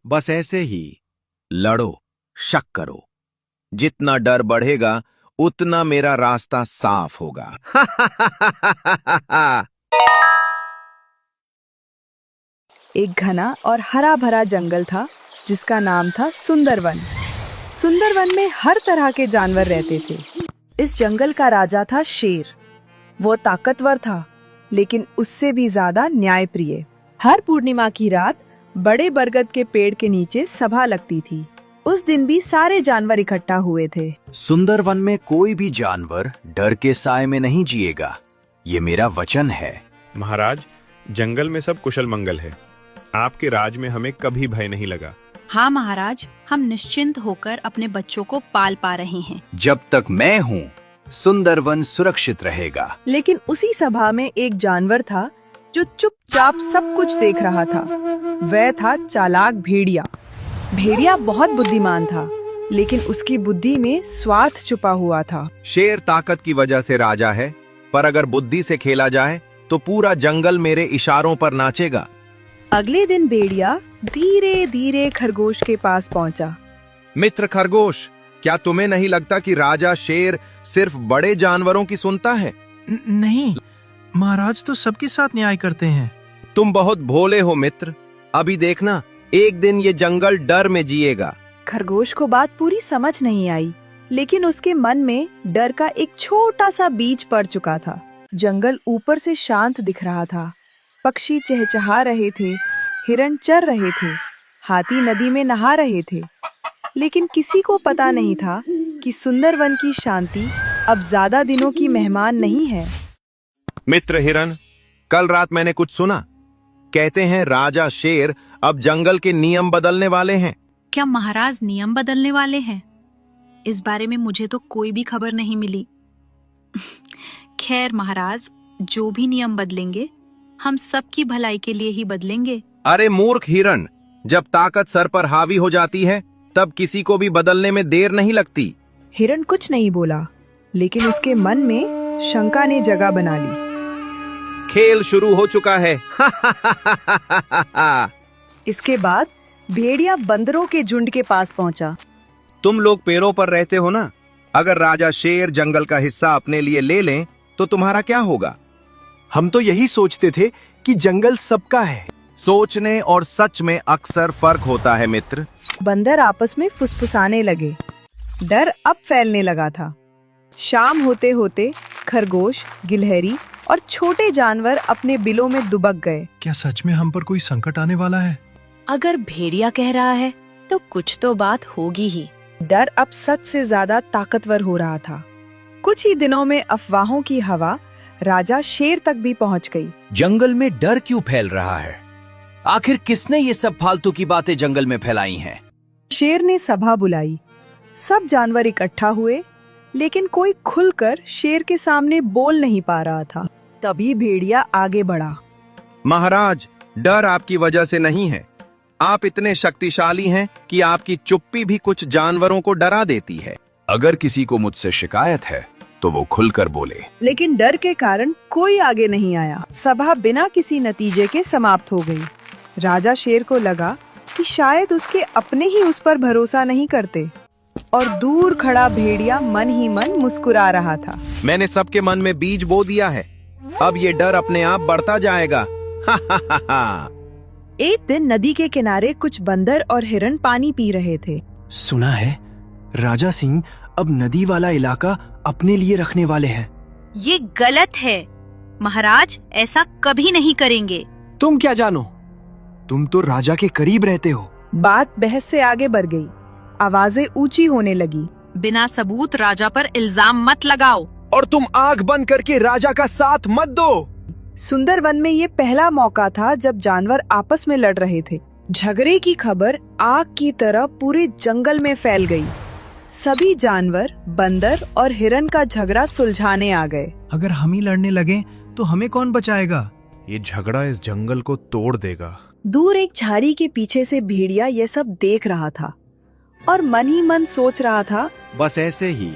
बस ऐसे ही लड़ो, शक करो। जितना डर बढ़ेगा उतना मेरा रास्ता साफ होगा। एक घना और हरा भरा जंगल था जिसका नाम था सुंदरवन। सुंदरवन में हर तरह के जानवर रहते थे। इस जंगल का राजा था शेर। वो ताकतवर था, लेकिन उससे भी ज्यादा न्यायप्रिय। हर पूर्णिमा की रात बड़े बरगद के पेड़ के नीचे सभा लगती थी। उस दिन भी सारे जानवर इकट्ठा हुए थे। सुंदरवन में कोई भी जानवर डर के साए में नहीं जिएगा, ये मेरा वचन है। महाराज, जंगल में सब कुशल मंगल है। आपके राज में हमें कभी भय नहीं लगा। हाँ महाराज, हम निश्चिंत होकर अपने बच्चों को पाल पा रहे हैं। जब तक मैं हूँ सुंदरवन सुरक्षित रहेगा। लेकिन उसी सभा में एक जानवर था जो चुपचाप सब कुछ देख रहा था। वह था चालाक भेड़िया। भेड़िया बहुत बुद्धिमान था, लेकिन उसकी बुद्धि में स्वार्थ छुपा हुआ था। शेर ताकत की वजह से राजा है, पर अगर बुद्धि से खेला जाए तो पूरा जंगल मेरे इशारों पर नाचेगा। अगले दिन भेड़िया धीरे धीरे खरगोश के पास पहुंचा। मित्र खरगोश, क्या तुम्हें नहीं लगता कि राजा शेर सिर्फ बड़े जानवरों की सुनता है? नहीं, महाराज तो सबके साथ न्याय करते हैं। तुम बहुत भोले हो मित्र। अभी देखना, एक दिन ये जंगल डर में जिएगा। खरगोश को बात पूरी समझ नहीं आई, लेकिन उसके मन में डर का एक छोटा सा बीज पड़ चुका था। जंगल ऊपर से शांत दिख रहा था। पक्षी चहचहा रहे थे, हिरण चर रहे थे, हाथी नदी में नहा रहे थे। लेकिन किसी को पता नहीं था कि सुंदरवन की शांति अब ज्यादा दिनों की मेहमान नहीं है। मित्र हिरण, कल रात मैंने कुछ सुना। कहते हैं राजा शेर अब जंगल के नियम बदलने वाले हैं। क्या महाराज नियम बदलने वाले हैं? इस बारे में मुझे तो कोई भी खबर नहीं मिली। खैर महाराज, जो भी नियम बदलेंगे हम सबकी भलाई के लिए ही बदलेंगे। अरे मूर्ख हिरण, जब ताकत सर पर हावी हो जाती है तब किसी को भी बदलने में देर नहीं लगती। हिरण कुछ नहीं बोला, लेकिन उसके मन में शंका ने जगह बना ली। खेल शुरू हो चुका है। इसके बाद भेड़िया बंदरों के झुंड के पास पहुंचा। तुम लोग पेड़ों पर रहते हो ना? अगर राजा शेर जंगल का हिस्सा अपने लिए ले लें तो तुम्हारा क्या होगा? हम तो यही सोचते थे कि जंगल सबका है। सोचने और सच में अक्सर फर्क होता है मित्र। बंदर आपस में फुसफुसाने लगे। डर अब फैलने लगा था। शाम होते होते खरगोश, गिलहरी और छोटे जानवर अपने बिलों में दुबक गए। क्या सच में हम पर कोई संकट आने वाला है? अगर भेड़िया कह रहा है तो कुछ तो बात होगी ही। डर अब सच से ज्यादा ताकतवर हो रहा था। कुछ ही दिनों में अफवाहों की हवा राजा शेर तक भी पहुंच गई। जंगल में डर क्यों फैल रहा है? आखिर किसने ये सब फालतू की बातें जंगल में फैलाई हैं? शेर ने सभा बुलाई। सब जानवर इकट्ठा हुए, लेकिन कोई खुलकर शेर के सामने बोल नहीं पा रहा था। तभी भेड़िया आगे बढ़ा। महाराज, डर आपकी वजह से नहीं है। आप इतने शक्तिशाली हैं कि आपकी चुप्पी भी कुछ जानवरों को डरा देती है। अगर किसी को मुझसे शिकायत है तो वो खुलकर बोले। लेकिन डर के कारण कोई आगे नहीं आया। सभा बिना किसी नतीजे के समाप्त हो गई। राजा शेर को लगा कि शायद उसके अपने ही उस पर भरोसा नहीं करते, और दूर खड़ा भेड़िया मन ही मन मुस्कुरा रहा था। मैंने सबके मन में बीज बो दिया है, अब ये डर अपने आप बढ़ता जाएगा। एक दिन नदी के किनारे कुछ बंदर और हिरण पानी पी रहे थे। सुना है राजा सिंह अब नदी वाला इलाका अपने लिए रखने वाले हैं। ये गलत है महाराज, ऐसा कभी नहीं करेंगे। तुम क्या जानो? तुम तो राजा के करीब रहते हो। बात बहस से आगे बढ़ गई। आवाजें ऊंची होने लगी। बिना सबूत राजा पर इल्जाम मत लगाओ। और तुम आंख बंद करके राजा का साथ मत दो। सुंदरवन में ये पहला मौका था जब जानवर आपस में लड़ रहे थे। झगड़े की खबर आग की तरह पूरे जंगल में फैल गई। सभी जानवर, बंदर और हिरण का झगड़ा सुलझाने आ गए। अगर हम ही लड़ने लगे तो हमें कौन बचाएगा? ये झगड़ा इस जंगल को तोड़ देगा। दूर एक झाड़ी के पीछे से भेड़िया ये सब देख रहा था और मन ही मन सोच रहा था, बस ऐसे ही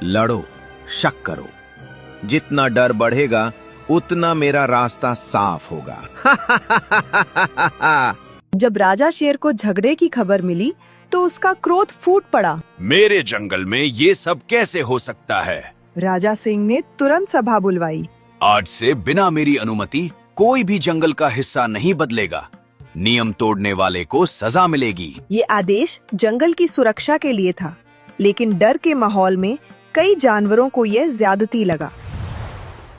लड़ो, शक करो। जितना डर बढ़ेगा उतना मेरा रास्ता साफ होगा। जब राजा शेर को झगड़े की खबर मिली तो उसका क्रोध फूट पड़ा। मेरे जंगल में ये सब कैसे हो सकता है? राजा सिंह ने तुरंत सभा बुलवाई। आज से बिना मेरी अनुमति कोई भी जंगल का हिस्सा नहीं बदलेगा। नियम तोड़ने वाले को सजा मिलेगी। ये आदेश जंगल की सुरक्षा के लिए था, लेकिन डर के माहौल में कई जानवरों को यह ज्यादती लगा।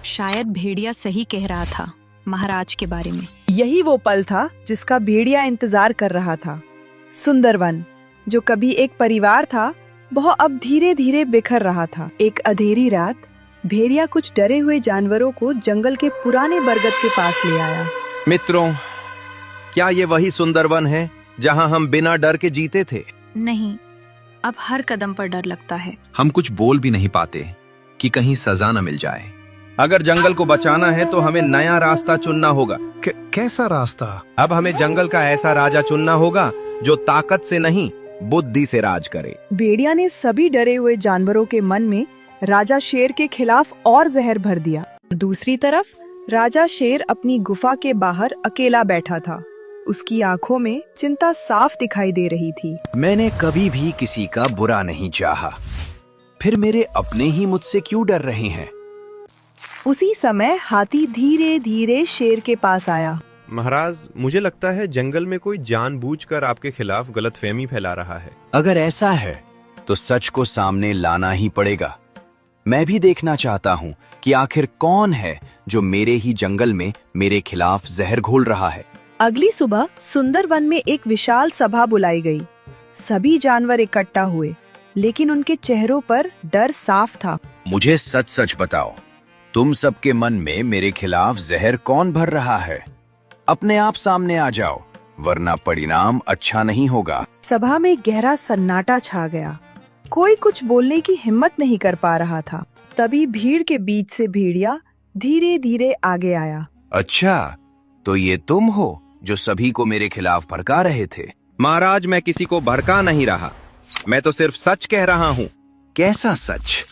शायद भेड़िया सही कह रहा था महाराज के बारे में। यही वो पल था जिसका भेड़िया इंतजार कर रहा था। सुंदरवन, जो कभी एक परिवार था, वह अब धीरे धीरे बिखर रहा था। एक अंधेरी रात भेड़िया कुछ डरे हुए जानवरों को जंगल के पुराने बरगद के पास ले आया। मित्रों, क्या ये वही सुंदरवन है जहां हम बिना डर के जीते थे? नहीं, अब हर कदम पर डर लगता है। हम कुछ बोल भी नहीं पाते कि कहीं सजा न मिल जाए। अगर जंगल को बचाना है तो हमें नया रास्ता चुनना होगा। कैसा रास्ता? अब हमें जंगल का ऐसा राजा चुनना होगा जो ताकत से नहीं, बुद्धि से राज करे। भेड़िया ने सभी डरे हुए जानवरों के मन में राजा शेर के खिलाफ और जहर भर दिया। दूसरी तरफ राजा शेर अपनी गुफा के बाहर अकेला बैठा था। उसकी आंखों में चिंता साफ दिखाई दे रही थी। मैंने कभी भी किसी का बुरा नहीं चाहा, फिर मेरे अपने ही मुझसे क्यों डर रहे हैं? उसी समय हाथी धीरे धीरे शेर के पास आया। महाराज, मुझे लगता है जंगल में कोई जानबूझकर आपके खिलाफ गलतफहमी फैला रहा है। अगर ऐसा है तो सच को सामने लाना ही पड़ेगा। मैं भी देखना चाहता हूँ कि आखिर कौन है जो मेरे ही जंगल में मेरे खिलाफ जहर घोल रहा है। अगली सुबह सुंदरवन में एक विशाल सभा बुलाई गई। सभी जानवर इकट्ठा हुए, लेकिन उनके चेहरों पर डर साफ था। मुझे सच सच बताओ, तुम सबके मन में मेरे खिलाफ जहर कौन भर रहा है? अपने आप सामने आ जाओ, वरना परिणाम अच्छा नहीं होगा। सभा में गहरा सन्नाटा छा गया। कोई कुछ बोलने की हिम्मत नहीं कर पा रहा था। तभी भीड़ के बीच से भेड़िया धीरे धीरे आगे आया। अच्छा, तो ये तुम हो जो सभी को मेरे खिलाफ भड़का रहे थे? महाराज, मैं किसी को भड़का नहीं रहा, मैं तो सिर्फ सच कह रहा हूँ। कैसा सच?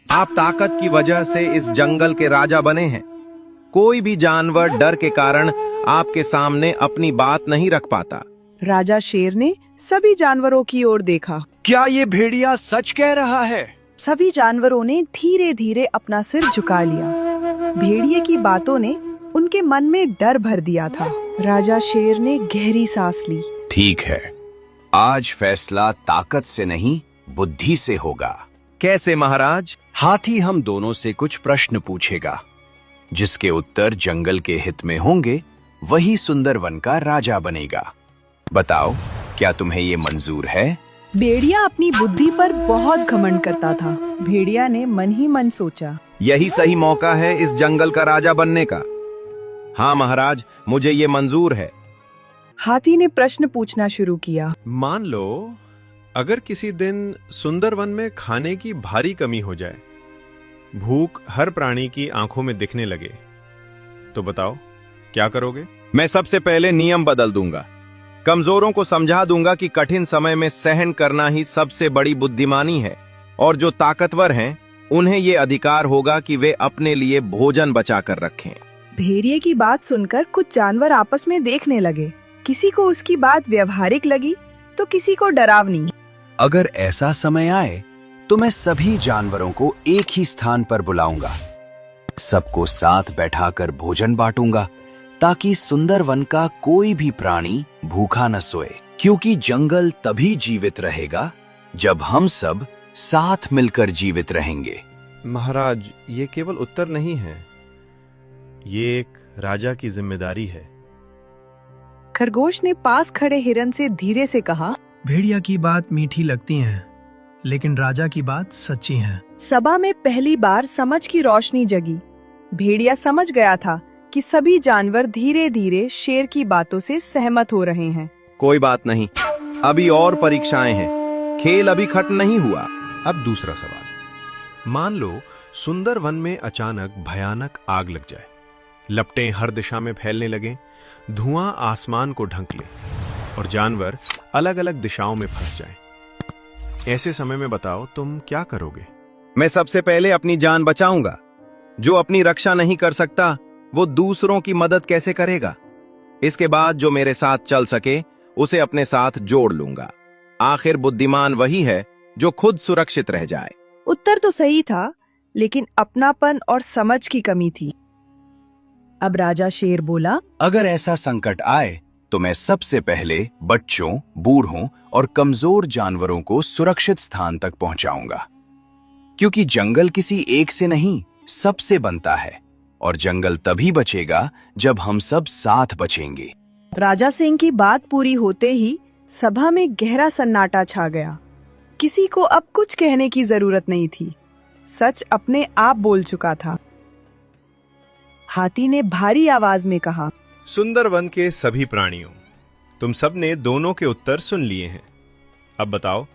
आप ताकत की वजह से इस जंगल के राजा बने हैं। कोई भी जानवर डर के कारण आपके सामने अपनी बात नहीं रख पाता। राजा शेर ने सभी जानवरों की ओर देखा। क्या ये भेड़िया सच कह रहा है? सभी जानवरों ने धीरे धीरे अपना सिर झुका लिया। भेड़िए की बातों ने उनके मन में डर भर दिया था। राजा शेर ने गहरी सांस ली। ठीक है, आज फैसला ताकत से नहीं, बुद्धि से होगा। कैसे महाराज? हाथी हम दोनों से कुछ प्रश्न पूछेगा, जिसके उत्तर जंगल के हित में होंगे, वही सुंदरवन का राजा बनेगा। बताओ, क्या तुम्हें ये मंजूर है? भेड़िया अपनी बुद्धि पर बहुत घमंड करता था। भेड़िया ने मन ही मन सोचा, यही सही मौका है इस जंगल का राजा बनने का। हाँ महाराज, मुझे ये मंजूर है। हाथी ने प्रश्न पूछना शुरू किया। मान लो अगर किसी दिन सुंदरवन में खाने की भारी कमी हो जाए, भूख हर प्राणी की आंखों में दिखने लगे, तो बताओ क्या करोगे? मैं सबसे पहले नियम बदल दूंगा। कमजोरों को समझा दूंगा कि कठिन समय में सहन करना ही सबसे बड़ी बुद्धिमानी है, और जो ताकतवर हैं, उन्हें ये अधिकार होगा कि वे अपने लिए भोजन बचा कर रखें। भेड़िए की बात सुनकर कुछ जानवर आपस में देखने लगे। किसी को उसकी बात व्यवहारिक लगी तो किसी को डरावनी। अगर ऐसा समय आए तो मैं सभी जानवरों को एक ही स्थान पर बुलाऊंगा, सबको साथ बैठाकर भोजन बांटूंगा, ताकि सुंदरवन का कोई भी प्राणी भूखा न सोए। क्योंकि जंगल तभी जीवित रहेगा जब हम सब साथ मिलकर जीवित रहेंगे। महाराज, ये केवल उत्तर नहीं है, ये एक राजा की जिम्मेदारी है। खरगोश ने पास खड़े हिरन से धीरे से कहा, भेड़िया की बात मीठी लगती है, लेकिन राजा की बात सच्ची है। सभा में पहली बार समझ की रोशनी जगी। भेड़िया समझ गया था कि सभी जानवर धीरे धीरे शेर की बातों से सहमत हो रहे हैं। कोई बात नहीं, अभी और परीक्षाएं हैं, खेल अभी खत्म नहीं हुआ। अब दूसरा सवाल। मान लो सुंदरवन में अचानक भयानक आग लग जाए, लपटें हर दिशा में फैलने लगे, धुआं आसमान को ढक ले और जानवर अलग अलग दिशाओं में फंस जाएं। ऐसे समय में बताओ तुम क्या करोगे? मैं सबसे पहले अपनी जान बचाऊंगा। जो अपनी रक्षा नहीं कर सकता, वो दूसरों की मदद कैसे करेगा? इसके बाद जो मेरे साथ चल सके उसे अपने साथ जोड़ लूंगा। आखिर बुद्धिमान वही है जो खुद सुरक्षित रह जाए। उत्तर तो सही था, लेकिन अपनापन और समझ की कमी थी। अब राजा शेर बोला, अगर ऐसा संकट आए तो मैं सबसे पहले बच्चों, बूढ़ों और कमजोर जानवरों को सुरक्षित स्थान तक पहुंचाऊंगा, क्योंकि जंगल किसी एक से नहीं, सबसे बनता है, और जंगल तभी बचेगा जब हम सब साथ बचेंगे। राजा सिंह की बात पूरी होते ही सभा में गहरा सन्नाटा छा गया। किसी को अब कुछ कहने की जरूरत नहीं थी। सच अपने आप बोल चुका था। हाथी ने भारी आवाज में कहा, सुंदरवन के सभी प्राणियों, तुम सब ने दोनों के उत्तर सुन लिए हैं। अब बताओ,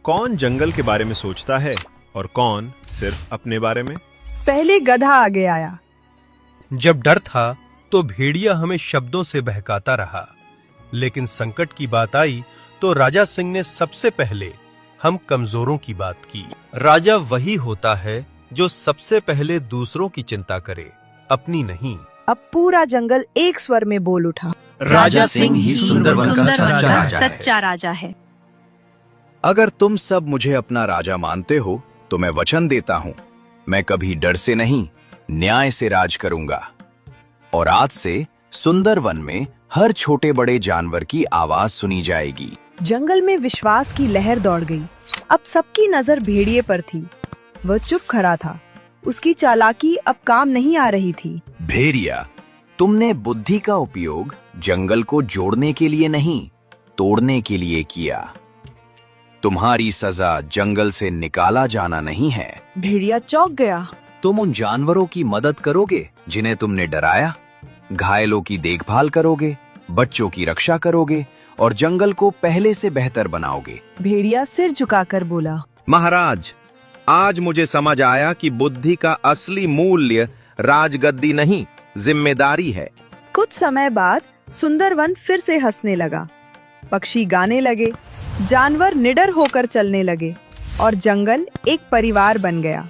कौन जंगल के बारे में सोचता है और कौन सिर्फ अपने बारे में? पहले गधा आगे आया। जब डर था तो भेड़िया हमें शब्दों से बहकाता रहा, लेकिन संकट की बात आई तो राजा सिंह ने सबसे पहले हम कमजोरों की बात की। राजा वही होता है जो सबसे पहले दूसरों की चिंता करे, अपनी नहीं। अब पूरा जंगल एक स्वर में बोल उठा, राजा सिंह ही सुंदरवन का सच्चा राजा है। अगर तुम सब मुझे अपना राजा मानते हो तो मैं वचन देता हूं, मैं कभी डर से नहीं, न्याय से राज करूंगा। और आज से सुंदरवन में हर छोटे बड़े जानवर की आवाज सुनी जाएगी। जंगल में विश्वास की लहर दौड़ गई। अब सबकी नजर भेड़िए पर थी। वह चुप खड़ा था। उसकी चालाकी अब काम नहीं आ रही थी। भेड़िया, तुमने बुद्धि का उपयोग जंगल को जोड़ने के लिए नहीं, तोड़ने के लिए किया। तुम्हारी सजा जंगल से निकाला जाना नहीं है। भेड़िया चौंक गया। तुम उन जानवरों की मदद करोगे जिन्हें तुमने डराया, घायलों की देखभाल करोगे, बच्चों की रक्षा करोगे और जंगल को पहले से बेहतर बनाओगे। भेड़िया सिर झुकाकर बोला, महाराज, आज मुझे समझ आया कि बुद्धि का असली मूल्य राजगद्दी नहीं, जिम्मेदारी है। कुछ समय बाद सुंदरवन फिर से हंसने लगा। पक्षी गाने लगे, जानवर निडर होकर चलने लगे और जंगल एक परिवार बन गया।